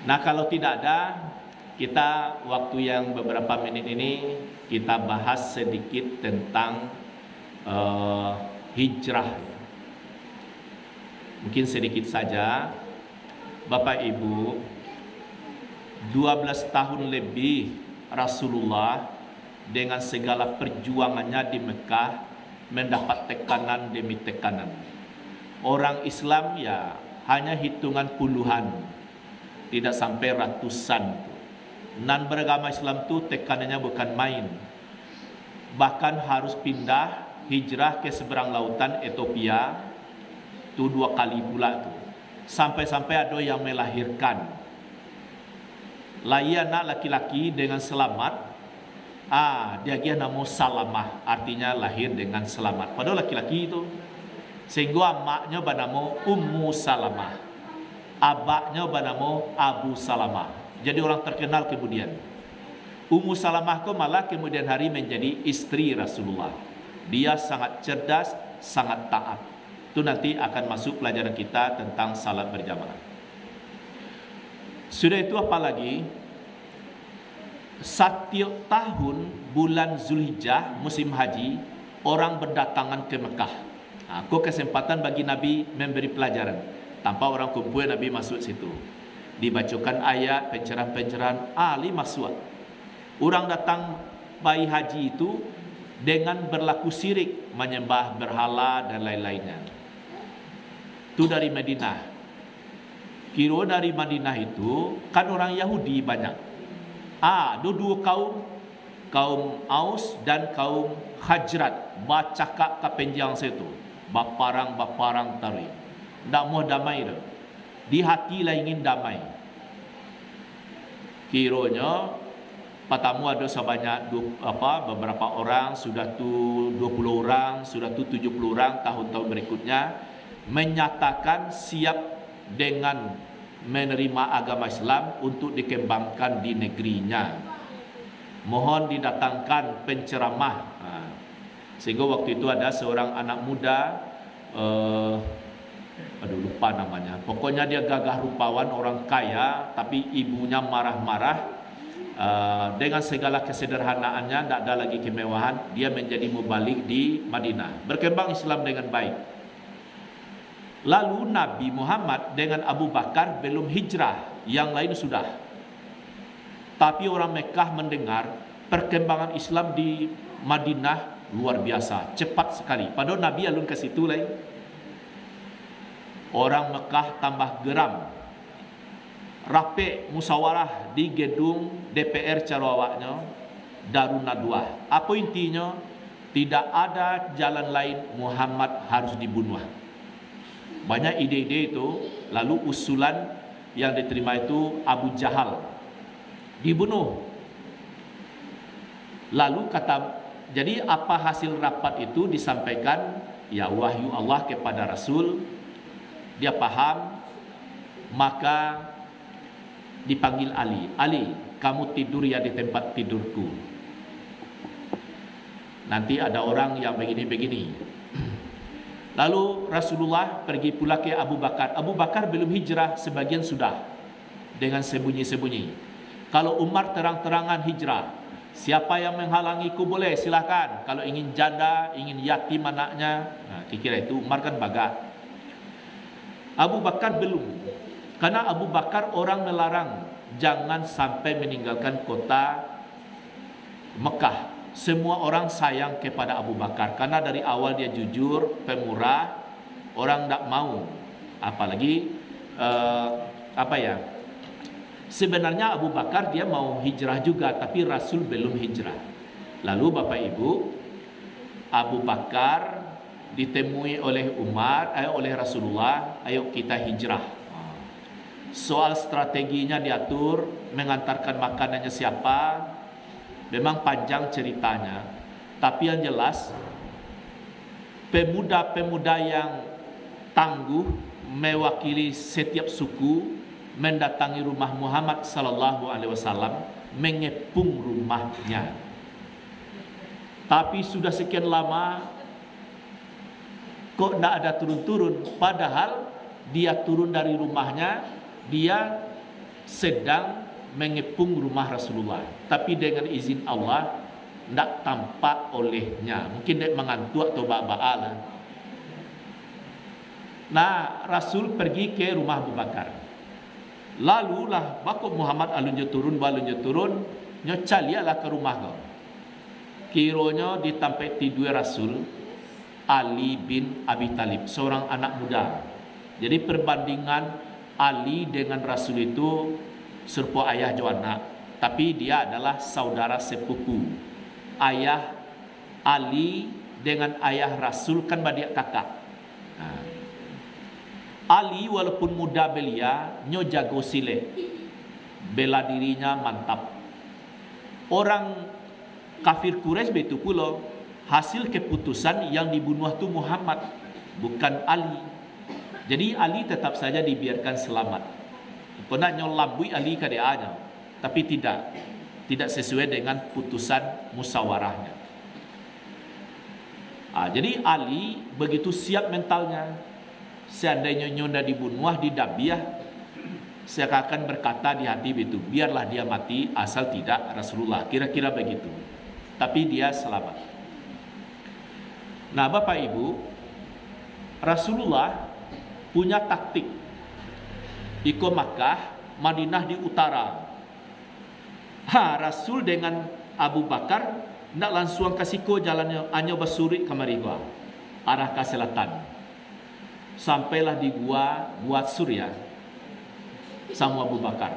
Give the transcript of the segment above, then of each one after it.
Nah, kalau tidak ada, kita waktu yang beberapa menit ini kita bahas sedikit tentang hijrah. Mungkin sedikit saja. Bapak Ibu, 12 tahun lebih Rasulullah dengan segala perjuangannya di Mekah mendapat tekanan demi tekanan. Orang Islam ya hanya hitungan puluhan, tidak sampai ratusan. Non beragama Islam itu tekanannya bukan main. Bahkan harus pindah hijrah ke seberang lautan Ethiopia itu 2 kali pula tuh. Sampai-sampai ada yang melahirkan. Lahir anak laki-laki dengan selamat. Dia nama Salamah, artinya lahir dengan selamat. Padahal laki-laki itu. Sehingga maknya bernama Ummu Salamah, abaknya bernama Abu Salamah. Jadi orang terkenal kemudian. Ummu Salamah itu malah kemudian hari menjadi istri Rasulullah. Dia sangat cerdas, sangat taat. Itu nanti akan masuk pelajaran kita tentang salat berjamaah. Sudah itu apa lagi? Setiap tahun bulan Zulhijjah musim haji orang berdatangan ke Mekah. Aku kesempatan bagi Nabi memberi pelajaran. Tanpa orang kumpul Nabi masuk situ. Dibacakan ayat pencerahan-pencerahan 5 surat. Orang datang bayi haji itu dengan berlaku syirik, menyembah berhala dan lain-lainnya. Itu dari Madinah. Kira dari Madinah itu kan orang Yahudi banyak. Dua kaum Aus dan kaum Khazraj bacakak kapenjang situ, baparang tari. Ndak mau damai dah. Di hati lah ingin damai. Kiranya patamu ada sebanyak beberapa orang, sudah tu 20 orang, sudah tu 70 orang tahun-tahun berikutnya menyatakan siap dengan menerima agama Islam untuk dikembangkan di negerinya. Mohon didatangkan penceramah. Sehingga waktu itu ada seorang anak muda, lupa namanya. Pokoknya dia gagah rupawan, orang kaya, tapi ibunya marah-marah. Dengan segala kesederhanaannya, tidak ada lagi kemewahan, dia menjadi mubalik di Madinah. Berkembang Islam dengan baik. Lalu Nabi Muhammad dengan Abu Bakar belum hijrah, yang lain sudah. Tapi orang Mekah mendengar perkembangan Islam di Madinah luar biasa, cepat sekali. Padahal Nabi alun ke situ lain. Orang Mekah tambah geram. Rapi musyawarah di gedung DPR Carawaknya, Darun Nadwah. Apa intinya? Tidak ada jalan lain, Muhammad harus dibunuh. Banyak ide-ide itu. Lalu usulan yang diterima itu Abu Jahal dibunuh. Lalu jadi apa hasil rapat itu disampaikan ya wahyu Allah kepada Rasul. Dia paham, maka dipanggil Ali. Ali, kamu tidur ya di tempat tidurku. Nanti ada orang yang begini-begini. Lalu Rasulullah pergi pula ke Abu Bakar. Abu Bakar belum hijrah, sebagian sudah dengan sembunyi-sembunyi. Kalau Umar terang-terangan hijrah, siapa yang menghalangiku boleh silakan. Kalau ingin janda, ingin yatim anaknya, kira itu Umar kan bagat. Abu Bakar belum, karena Abu Bakar orang melarang jangan sampai meninggalkan kota Mekah. Semua orang sayang kepada Abu Bakar karena dari awal dia jujur, pemurah, orang tak mau. Apalagi sebenarnya Abu Bakar dia mau hijrah juga, tapi Rasul belum hijrah. Lalu Bapak Ibu, Abu Bakar ditemui oleh oleh Rasulullah, ayo kita hijrah. Soal strateginya diatur, mengantarkan makanannya siapa. Memang panjang ceritanya, tapi yang jelas pemuda-pemuda yang tangguh mewakili setiap suku mendatangi rumah Muhammad sallallahu alaihi wasallam, mengepung rumahnya. Tapi sudah sekian lama kok tidak ada turun-turun, padahal dia turun dari rumahnya, dia sedang mengepung rumah Rasulullah, tapi dengan izin Allah tidak tampak olehnya. Mungkin dia mengantuk atau bak-bak lah. Nah, Rasul pergi ke rumah Abu Bakar. Lalu lah bakok Muhammad alunjo turun, nyoca lihatlah ke rumah kau. Kiranya ditampati dua Rasul, Ali bin Abi Talib, seorang anak muda. Jadi perbandingan Ali dengan Rasul itu serupa ayah jo anak, tapi dia adalah saudara sepupu. Ayah Ali dengan ayah Rasul kan beradik kakak. Nah, Ali walaupun muda belia, nyo jago sile, bela dirinya mantap. Orang kafir Quraisy begitu pula, hasil keputusan yang dibunuh itu Muhammad, bukan Ali. Jadi Ali tetap saja dibiarkan selamat. Pernah nyolabui Ali ke dia, tapi tidak sesuai dengan putusan musyawarahnya. Jadi Ali begitu siap mentalnya. Seandainya nyonya dibunuh di Dabiah, saya akan berkata di hati itu, biarlah dia mati asal tidak Rasulullah. Kira-kira begitu. Tapi dia selamat. Nah, Bapak Ibu, Rasulullah punya taktik. Iko Makkah, Madinah di utara. Rasul dengan Abu Bakar nak langsung kasih ko jalannya hanya basuri ke Marigua, arah ke selatan. Sampailah di gua Surya sama Abu Bakar.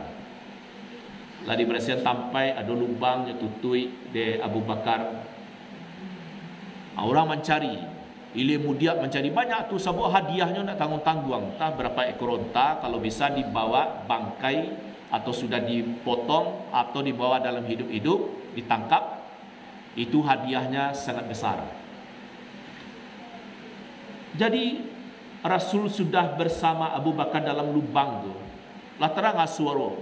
Lah di Malaysia sampai ada lubang yang tutui de Abu Bakar. Orang mencari, ile mudia mencari banyak tu sebuah hadiahnya nak tanggung-tanggung. Entah berapa ekor onta, kalau bisa dibawa bangkai atau sudah dipotong atau dibawa dalam hidup-hidup, ditangkap. Itu hadiahnya sangat besar. Jadi Rasul sudah bersama Abu Bakar dalam lubang tu. Lah terang suara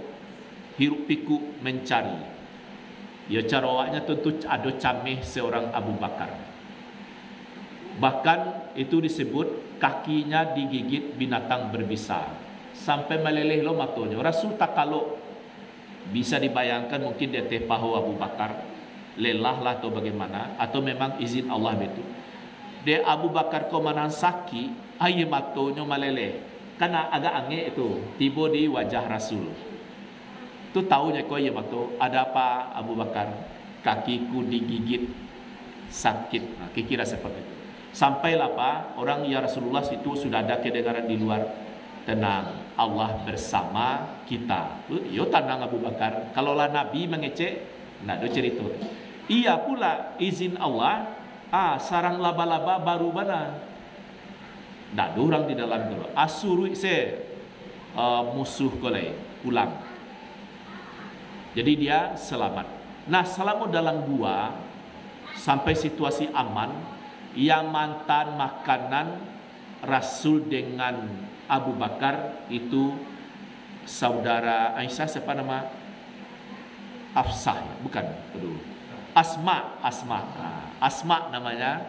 hiruk pikuk mencari. Ya carawaknya tentu ada camih seorang Abu Bakar. Bahkan itu disebut kakinya digigit binatang berbisa sampai meleleh lo matanya. Rasul tak kalau bisa dibayangkan mungkin dia tepahu Abu Bakar lelah lah atau bagaimana, atau memang izin Allah betul. Dia Abu Bakar kau menahan sakit, ayam matonya meleleh. Karena agak aneh itu tiba di wajah Rasul. Tu tahunya kau ayam mato, ada apa Abu Bakar? Kakiku digigit sakit. Nah, kira seperti itu. Sampailah apa orang ya Rasulullah itu sudah ada kedengaran di luar. Tenang, Allah bersama kita. Yo tenang Abu Bakar. Kalaulah Nabi mengecek, nak do cerita. Iya pula izin Allah. Sarang laba-laba baru mana? Nak do orang di dalam tu. Asuru se musuh kolai pulang. Jadi dia selamat. Nah, selama dalam gua sampai situasi aman, yang mantan makanan Rasul dengan Abu Bakar itu saudara Aisyah, siapa nama? Hafsah, bukan? Asma namanya.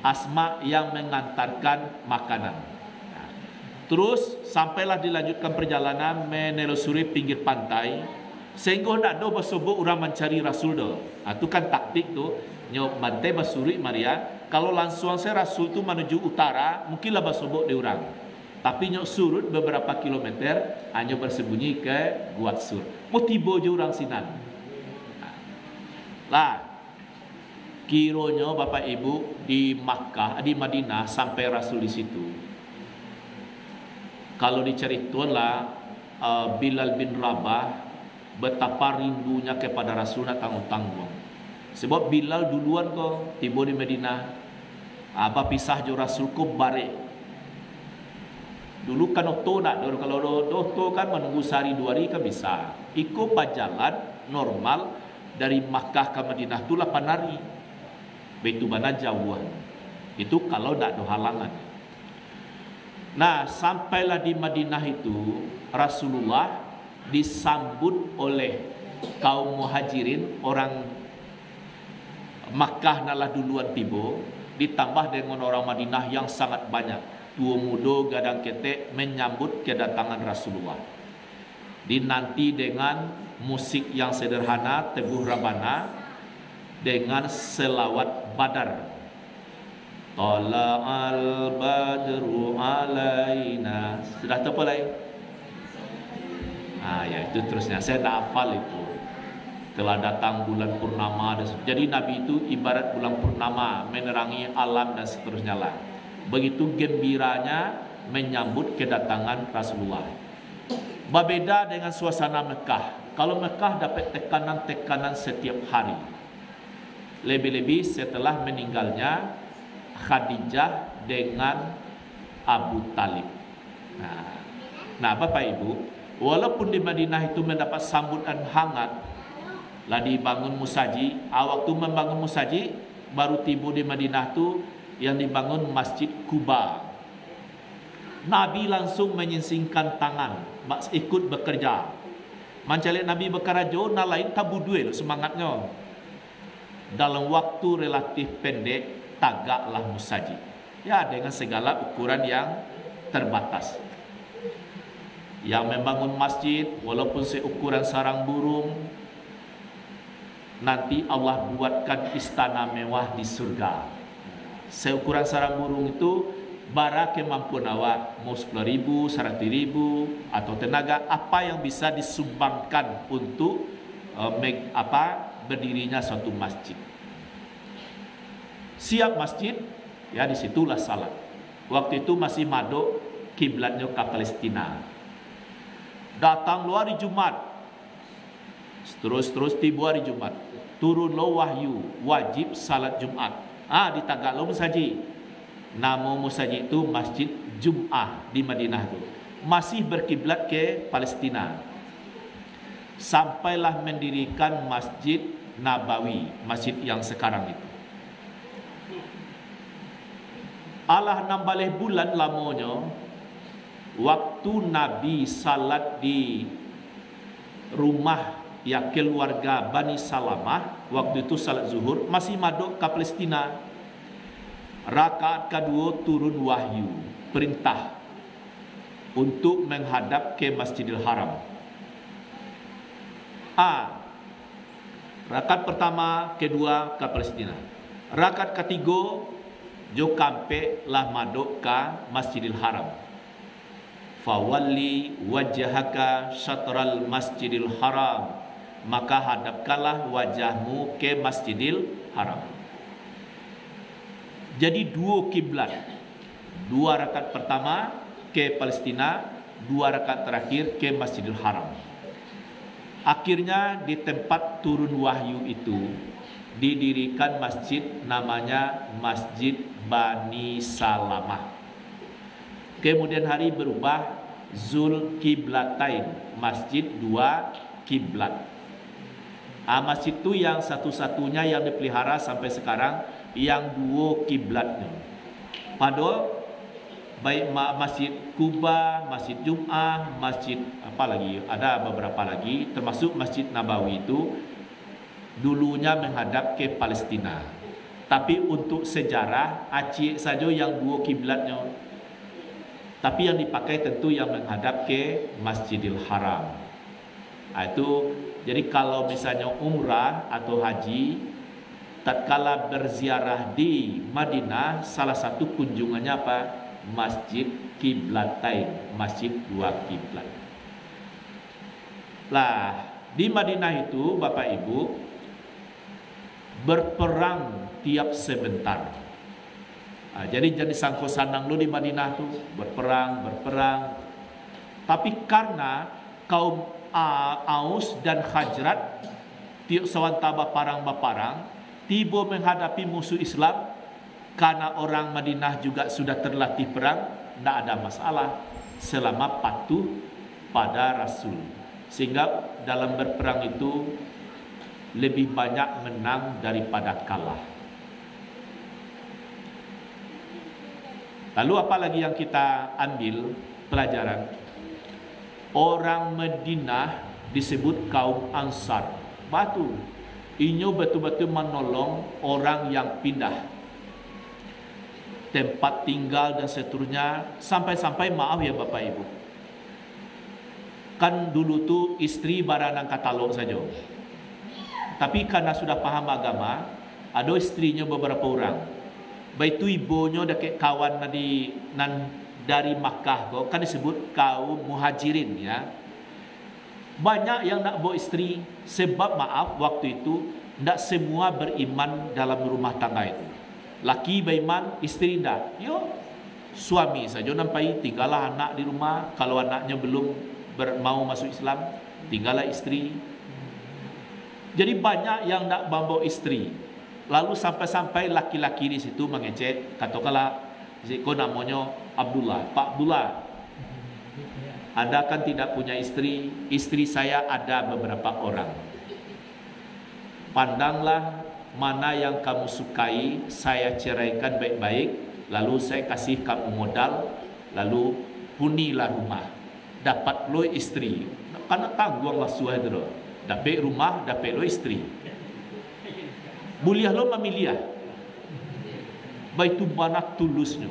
Asma yang mengantarkan makanan. Terus sampailah dilanjutkan perjalanan menelusuri pinggir pantai, sehingga tidak ada bersobok orang mencari Rasul do. Itu kan taktik tu. Nyok bantai basuri Maria. Kalau langsung saya Rasul tu menuju utara, mungkinlah bersobok di orang. Tapi nyok surut beberapa kilometer, hanya bersembunyi ke Guat Sur. Mau tiba je orang sinan. Lah, kiranya Bapak Ibu di Makkah, di Madinah sampai Rasul di situ. Kalau diceritakan lah Bilal bin Rabah betapa rindunya kepada Rasul nak tanggung-tanggung. Sebab Bilal duluan kau tiba di Madinah. Apa pisah jo Rasul ko bare. Dulu kan oto nak, kalau oto kan menunggu sehari dua hari kan bisa. Iko pajalan normal dari Makkah ke Madinah tu 8 hari. Begitu mana jauhan. Itu kalau tak ada halangan. Nah, sampailah di Madinah itu Rasulullah disambut oleh kaum muhajirin, orang Makkah nalah duluan tiba, ditambah dengan orang Madinah yang sangat banyak. Tua muda gadang ketek menyambut kedatangan Rasulullah. dinanti dengan musik yang sederhana, teguh rabana, dengan selawat badar. Tala'al badru alaina. Sudah tahu apa lain? Ya itu terusnya. Saya tak hafal itu. Telah datang bulan purnama. Jadi Nabi itu ibarat bulan purnama, menerangi alam dan seterusnya lah. Begitu gembiranya menyambut kedatangan Rasulullah. Berbeda dengan suasana Mekah. Kalau Mekah dapat tekanan-tekanan setiap hari. Lebih-lebih setelah meninggalnya Khadijah dengan Abu Talib. Nah, Bapak Ibu, walaupun di Madinah itu mendapat sambutan hangat, lah dibangun musaji. Waktu membangun musaji, baru tiba di Madinah tu yang dibangun Masjid Quba. Nabi langsung menyingsingkan tangan, ikut bekerja. Mancalik Nabi bekerja, nah lain tabu duel semangatnya. Dalam waktu relatif pendek, tagaklah musaji. Ya, dengan segala ukuran yang terbatas. Yang membangun masjid, walaupun seukuran sarang burung, nanti Allah buatkan istana mewah di surga. Seukuran sarang burung itu, bara kemampuan awak, mau 10.000, 100.000, atau tenaga, apa yang bisa disumbangkan untuk berdirinya suatu masjid. Siap masjid, ya disitulah salat. Waktu itu masih madok kiblatnya ke Palestina. Datang luar hari Jumat, terus tiba hari Jumat, turunlah wahyu, wajib salat Jumat. Di Tagalog musaji. Nama musaji itu Masjid Jum'ah di Madinah itu. Masih berkiblat ke Palestina. Sampailah mendirikan Masjid Nabawi, masjid yang sekarang itu. Allah 16 bulan lamanya, waktu Nabi salat di rumah ya keluarga Bani Salamah, waktu itu salat zuhur, masih madok ke Palestina. Rakaat kedua turun wahyu, perintah untuk menghadap ke Masjidil Haram. Rakaat pertama, kedua ke Palestina. Rakaat ketiga jo kampe lah madok ka Masjidil Haram. Fawalli wajhaka syatral Masjidil Haram, maka hadapkanlah wajahmu ke Masjidil Haram. Jadi dua kiblat, 2 rakaat pertama ke Palestina, 2 rakaat terakhir ke Masjidil Haram. Akhirnya di tempat turun wahyu itu didirikan masjid namanya Masjid Bani Salamah. Kemudian hari berubah Zul Kiblatain, Masjid 2 Kiblat. Masjid itu yang satu-satunya yang dipelihara sampai sekarang, yang 2 kiblatnya. Padahal baik Masjid Quba, Masjid Jum'ah, Masjid apa lagi, ada beberapa lagi, termasuk Masjid Nabawi itu dulunya menghadap ke Palestina. Tapi untuk sejarah Aceh saja yang 2 kiblatnya. Tapi yang dipakai tentu yang menghadap ke Masjidil Haram. Itu jadi kalau misalnya umrah atau haji, tatkala berziarah di Madinah, salah satu kunjungannya apa? Masjid Kiblatain, Masjid 2 kiblat. Lah, di Madinah itu Bapak Ibu berperang tiap sebentar. Jadi sangko sanang lu di Madinah tuh berperang. Tapi karena kaum Aus dan Khazraj tiap sawanta baparang tiba menghadapi musuh Islam, karena orang Madinah juga sudah terlatih perang, tidak ada masalah selama patuh pada Rasul. Sehingga dalam berperang itu lebih banyak menang daripada kalah. Lalu apa lagi yang kita ambil pelajaran? Orang Madinah disebut kaum Ansar. Batu. Inyo betul-betul menolong orang yang pindah tempat tinggal dan seterusnya. Sampai-sampai maaf ya Bapak Ibu, Kan dulu tuh istri baranang katalog saja. Tapi karena sudah paham agama, ada istrinya beberapa orang. Baik itu ibunya deket kawan dari Makkah, kan disebut kaum muhajirin ya. Banyak yang nak bawa istri sebab maaf waktu itu tidak semua beriman dalam rumah tangga itu. Laki beriman, istri tidak. Yo, suami saja nampai tinggallah anak di rumah. Kalau anaknya belum mau masuk Islam, tinggallah istri. Jadi banyak yang nak bawa istri. Lalu sampai-sampai laki-laki di situ mengecek, katakanlah, kau namanya Abdullah, Pak Abdullah, Anda kan tidak punya istri, istri saya ada beberapa orang. Pandanglah mana yang kamu sukai, saya ceraikan baik-baik, lalu saya kasih kamu modal, lalu hunilah rumah, dapat lo istri. Karena tangguanglah suai itu, dapat rumah, dapat lo istri. Buliah lo memilih, baik itu mana tulusnya.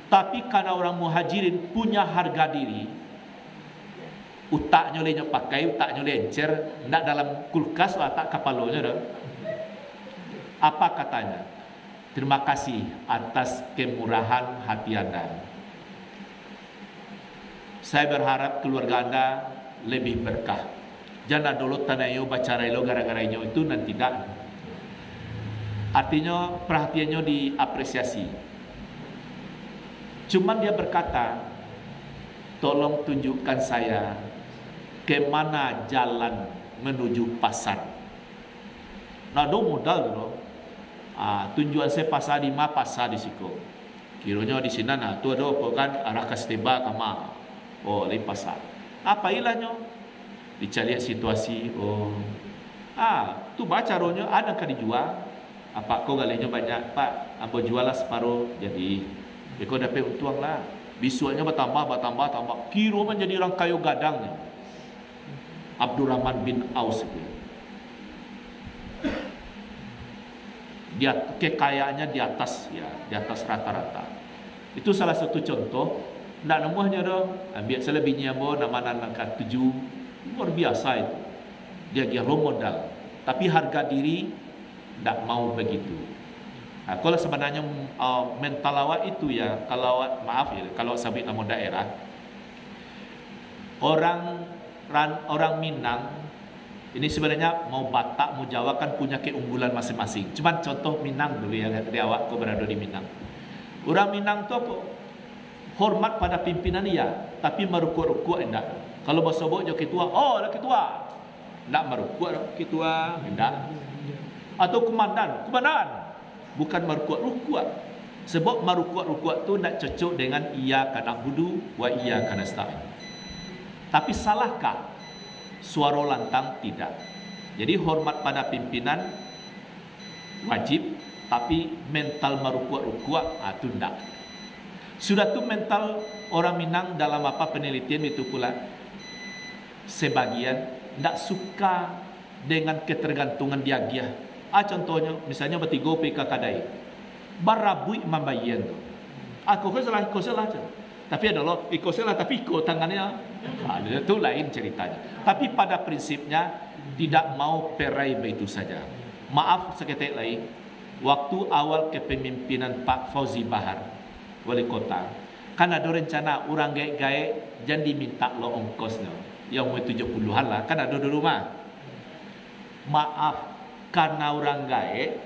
Tapi karena orang muhajirin punya harga diri, utaknya lenyap pakai, utaknya lencer, nak dalam kulkas letak kapalonya dah. Apa katanya? Terima kasih atas kemurahan hati Anda. Saya berharap keluarga Anda lebih berkah. Jangan dulu tanayo baca relo gara-gara itu nanti tidak. Artinya perhatiannya diapresiasi. Cuman dia berkata, tolong tunjukkan saya kemana jalan menuju pasar. Nah, do modal dulu. Tujuan saya pasar di mana, pasar di situ. Kiranya di sini nah, tu ada apa kan arah Kasteba kama. Oh, di pasar. Apa ilahnya? Dicari situasi. Oh, tu baca rohnya ada kan dijual. Apa kau galenya banyak, Pak? Ambo jual lah separuh, jadi kau dapat untung lah. Bisuannya bertambah. Kiro menjadi orang kayu gadangnya. Abdurrahman bin Aus itu. Dia kekayaannya di atas rata-rata. Itu salah satu contoh. Ndak nemuhnya dong. Ambil selebihnya bo nama angkat 7. Luar biasa itu. Dia modal. Tapi harga diri tidak mau begitu. Kalau sebenarnya mental awak itu ya, kalau maaf ya, kalau sabit nama daerah, orang Minang ini sebenarnya mau Batak mau Jawa kan punya keunggulan masing-masing. Cuman contoh Minang dulu ya, dari awak kau berada di Minang. Orang Minang tu apa? Hormat pada pimpinan ya, tapi merukuk-rukuk enggak. Kalau bersobok jo ketua, oh lah ketua, enggak merukuk ketua, enggak. Atau komandan, bukan merukuk-rukuk. Sebab merukuk-rukuk tu nak cocok dengan iya kana budu wa iya kana nasta'in. Tapi salahkah? Suara lantang tidak. Jadi hormat pada pimpinan wajib, tapi mental merukuk-rukuk itu tidak. Sudah tu mental orang Minang dalam apa penelitian itu pula sebagian tidak suka dengan ketergantungan diagiah. Contohnya misalnya bertiga PK kadai barabui membayan tu. Aku salah. Tapi adalah ikut salah tapi ikut tangannya. Itu lain ceritanya. Tapi pada prinsipnya tidak mau perai begitu saja. Maaf seketik lain. Waktu awal kepemimpinan Pak Fauzi Bahar, wali kota, kan ada rencana orang gae-gae jangan diminta lo ongkosnya. Yang mau 70-an lah, kan ada di rumah. Maaf, karena orang gae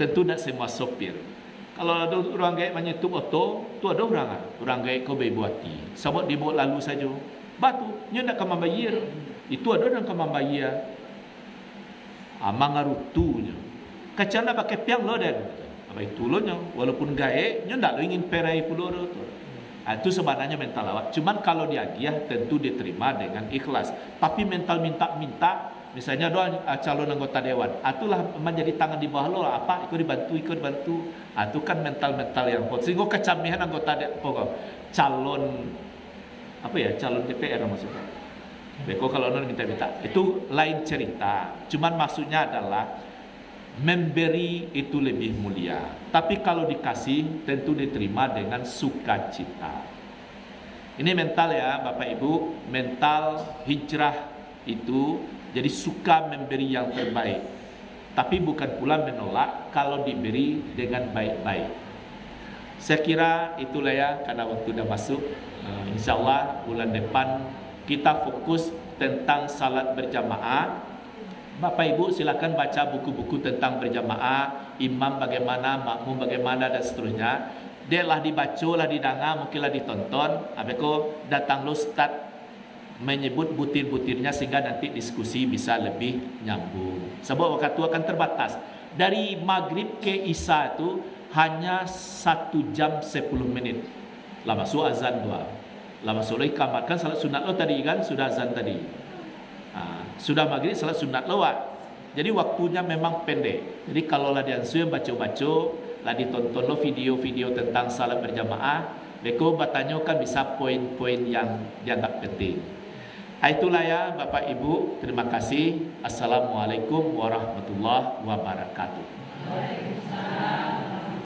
tentu tidak semua sopir. Kalau ada orang gae menyetup auto, tu ada orang gae kau berbuati. Sebab dibawa lalu saja. Batu, nyo nak kamu bayar. Itu ada yang kamu bayar. Mangarutunya. Kacana pakai piang lo dan. Apa itu lo nyo? Walaupun gae, nyo ndak lo ingin perai pulau tu. Itu sebenarnya mental awak. Cuman kalau diagiah tentu diterima dengan ikhlas. Tapi mental minta. Misalnya doa calon anggota dewan, itulah menjadi tangan di bawah lo apa ikut dibantu. Itu kan mental yang hot. Sehingga kecamihan anggota calon DPR maksudnya. Beko kalau non minta itu lain cerita. Cuman maksudnya adalah memberi itu lebih mulia. Tapi kalau dikasih tentu diterima dengan sukacita. Ini mental ya Bapak Ibu, mental hijrah itu jadi suka memberi yang terbaik, tapi bukan pula menolak kalau diberi dengan baik-baik. Saya kira itulah ya, karena waktu sudah masuk. Insya Allah bulan depan kita fokus tentang salat berjamaah. Bapak Ibu silakan baca buku-buku tentang berjamaah, imam bagaimana, makmum bagaimana dan seterusnya. Dia lah dibaca, lah didengar, mungkinlah ditonton. Apakah datang lo ustaz menyebut butir-butirnya sehingga nanti diskusi bisa lebih nyambung. Sebab waktu akan terbatas. Dari maghrib ke isya itu hanya 1 jam 10 menit. Lah masuk azan 2. Lah masuk iqamah, kan salat sunat lo tadi kan sudah azan tadi. Sudah maghrib salat sunat lo. Jadi waktunya memang pendek. Jadi kalau lah diansuh baca-baca, lah ditonton lo video-video tentang salat berjamaah, beko bertanya kan bisa poin-poin yang dianggap penting. Itulah ya Bapak Ibu, terima kasih. Assalamualaikum warahmatullahi wabarakatuh.